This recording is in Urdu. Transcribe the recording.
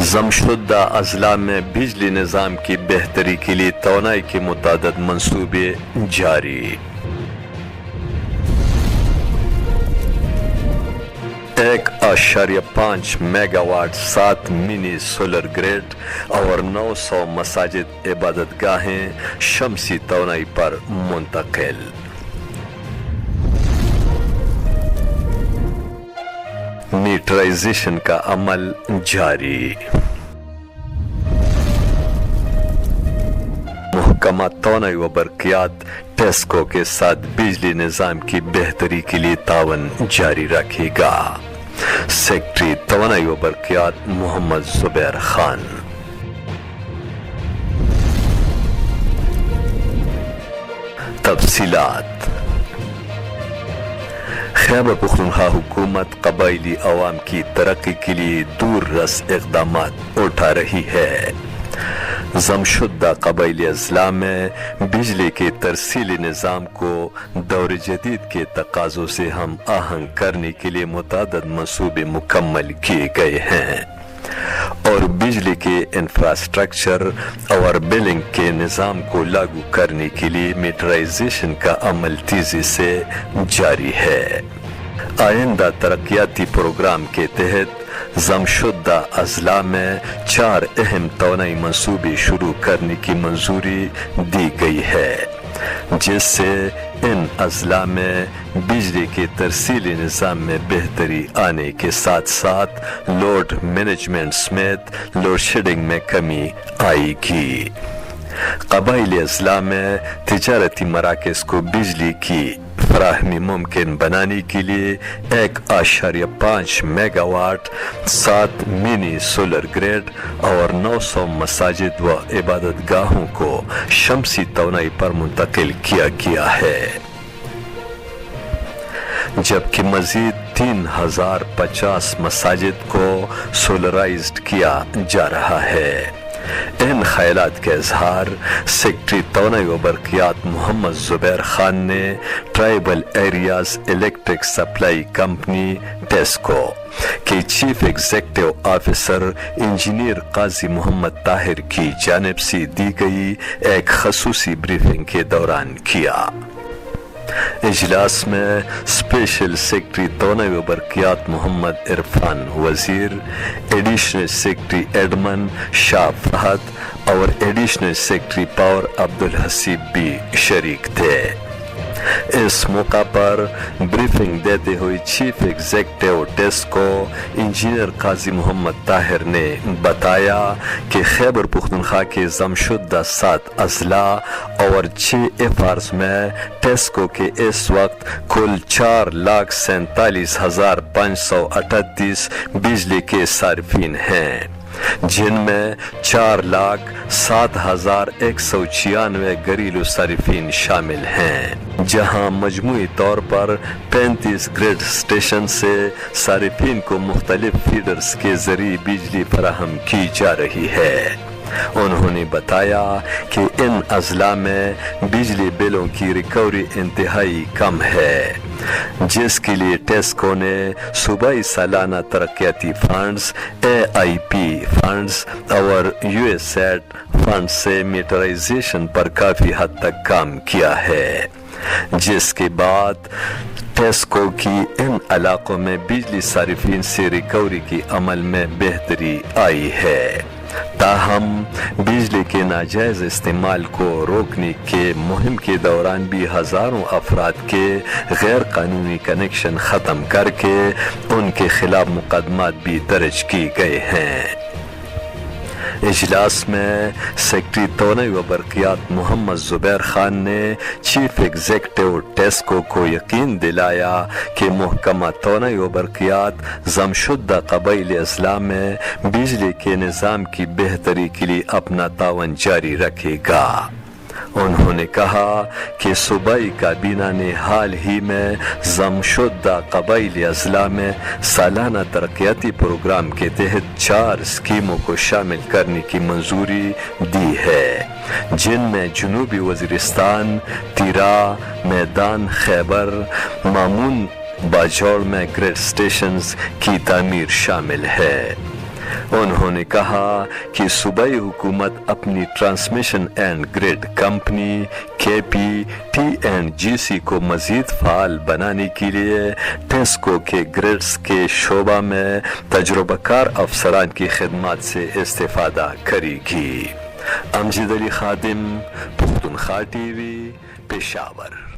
ضمشدہ اضلاع میں بجلی نظام کی بہتری کے لیے توانائی کے متعدد منصوبے جاری۔ 1.5 mega watt 7 mini solar grid اور 900 مساجد عبادت گاہیں شمسی توانائی پر منتقل۔ میٹرائزیشن کا عمل جاری۔ محکمہ توانائی و برقیات ٹیسکو کے ساتھ بجلی نظام کی بہتری کے لیے تعاون جاری رکھے گا۔ سیکٹری توانائی و برقیات محمد زبیر خان۔ تفصیلات۔ خیبر پختونخوا حکومت قبائلی عوام کی ترقی کے لیے دور رس اقدامات اٹھا رہی ہے۔ ضمشدہ قبائلی اضلاع میں بجلی کے ترسیلی نظام کو دور جدید کے تقاضوں سے ہم آہنگ کرنے کے لیے متعدد منصوبے مکمل کیے گئے ہیں اور بجلی کے انفراسٹرکچر اور بلنگ کے نظام کو لاگو کرنے کے لیے میٹرائزیشن کا عمل تیزی سے جاری ہے۔ آئندہ ترقیاتی پروگرام کے تحت ضمشدہ اضلاع میں 4 اہم توانائی منصوبے شروع کرنے کی منظوری دی گئی ہے، جس سے ان اضلاع میں بجلی کے ترسیلی نظام میں بہتری آنے کے ساتھ ساتھ لوڈ مینجمنٹ سمیت لوڈ شیڈنگ میں کمی آئے گی۔ قبائلی اضلاع میں تجارتی مراکز کو بجلی کی فراہمی ممکن بنانے کے لیے 1.5 mega watt 7 mini solar grid اور 900 مساجد و عبادت گاہوں کو شمسی توانائی پر منتقل کیا گیا ہے، جبکہ مزید 3050 مساجد کو سولرائزڈ کیا جا رہا ہے۔ ان خیالات کا اظہار سیکٹری توانائی و برقیات محمد زبیر خان نے tribal areas electric supply company Tesco کے چیف ایگزیکٹو آفیسر انجینئر قاضی محمد طاہر کی جانب سے دی گئی ایک خصوصی بریفنگ کے دوران کیا۔ اجلاس میں اسپیشل سیکرٹری توانائی و برقیات محمد عرفان وزیر، ایڈیشنل سیکرٹری ایڈمن شاہ فہد اور ایڈیشنل سیکرٹری پاور عبدالحسیب بھی شریک تھے۔ اس موقع پر بریفنگ دیتے ہوئے چیف ایگزیکٹو ٹیسکو انجینئر قاضی محمد طاہر نے بتایا کہ خیبر پختونخوا کے ضمشدہ 7 اضلاع اور 6 FRs میں ٹیسکو کے اس وقت کل 4,47,538 بجلی کے صارفین ہیں، جن میں 4,07,196 گھریلو صارفین شامل ہیں، جہاں مجموعی طور پر 35 گریڈ اسٹیشن سے صارفین کو مختلف فیڈرز کے ذریعے بجلی فراہم کی جا رہی ہے۔ انہوں نے بتایا کہ ان اضلاع میں بجلی بلوں کی ریکوری انتہائی کم ہے، جس کے لیے ٹیسکو نے صوبائی سالانہ ترقیاتی فنڈز AIP فنڈز اور USAID فنڈز سے میٹرائزیشن پر کافی حد تک کام کیا ہے، جس کے بعد ٹیسکو کی ان علاقوں میں بجلی صارفین سے ریکوری کے عمل میں بہتری آئی ہے۔ تاہم بجلی کے ناجائز استعمال کو روکنے کے مہم کے دوران بھی ہزاروں افراد کے غیر قانونی کنیکشن ختم کر کے ان کے خلاف مقدمات بھی درج کیے گئے ہیں۔ اجلاس میں سیکرٹری توانائی و برقیات محمد زبیر خان نے چیف ایگزیکٹو ٹیسکو کو یقین دلایا کہ محکمہ توانائی و برقیات ضمشدہ قبائلی اضلاع میں بجلی کے نظام کی بہتری کے لیے اپنا تعاون جاری رکھے گا۔ انہوں نے کہا کہ صوبائی کابینہ نے حال ہی میں ضمشدہ قبائلی اضلاع میں سالانہ ترقیاتی پروگرام کے تحت 4 اسکیموں کو شامل کرنے کی منظوری دی ہے، جن میں جنوبی وزیرستان، تیرا، میدان خیبر، مامون باجوڑ میں گریڈ اسٹیشنز کی تعمیر شامل ہے۔ انہوں نے کہا کہ صوبائی حکومت اپنی transmission and grid company KPTNGC کو مزید فعال بنانے کے لیے ٹیسکو کے گریڈز کے شعبہ میں تجربہ کار افسران کی خدمات سے استفادہ کرے گی۔ امجد علی خادم، پختونخوا TV، پشاور۔